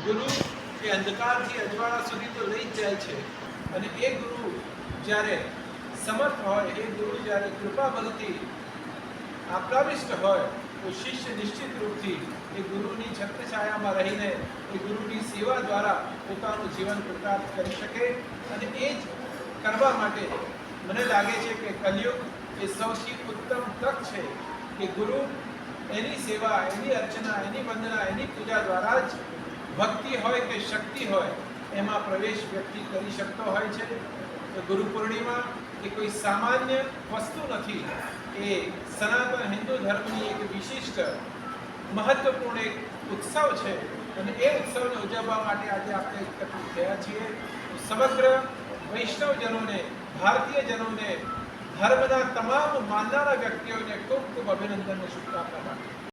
ગુરુ એ અંધકારથી અજવાળા સુધી તો લઈ જ જાય છે, અને એ ગુરુ જ્યારે સમર્થ હોય, એ ગુરુ જ્યારે કૃપાબલથી આપ્રાવિષ્ટ હોય, તો શિષ્ય નિશ્ચિત રૂપથી એ ગુરુની છત્રછાયામાં રહીને એ ગુરુની સેવા દ્વારા પોતાનું જીવન કૃતાર્થ કરી શકે. અને એ જ કરવા માટે મને લાગે છે કે કલિયુગ એ સૌથી ઉત્તમ તક છે કે ગુરુ એની સેવા, એની અર્ચના, એની વંદના, એની પૂજા દ્વારા જ ભક્તિ હોય કે શક્તિ હોય એમાં પ્રવેશ વ્યક્તિ કરી શકતો હોય છે. તો ગુરુ પૂર્ણિમા એ કોઈ સામાન્ય વસ્તુ નથી, એ સનાતન હિન્દુ ધર્મની એક વિશિષ્ટ મહત્વપૂર્ણ એક ઉત્સવ છે, અને એ ઉત્સવને ઉજવવા માટે આજે આપણે એકત્રિત થયા છીએ. સમગ્ર વૈષ્ણવજનોને, ભારતીયજનોને, ધર્મના તમામ માનનારા વ્યક્તિઓને ખૂબ ખૂબ અભિનંદન અને શુભકામના.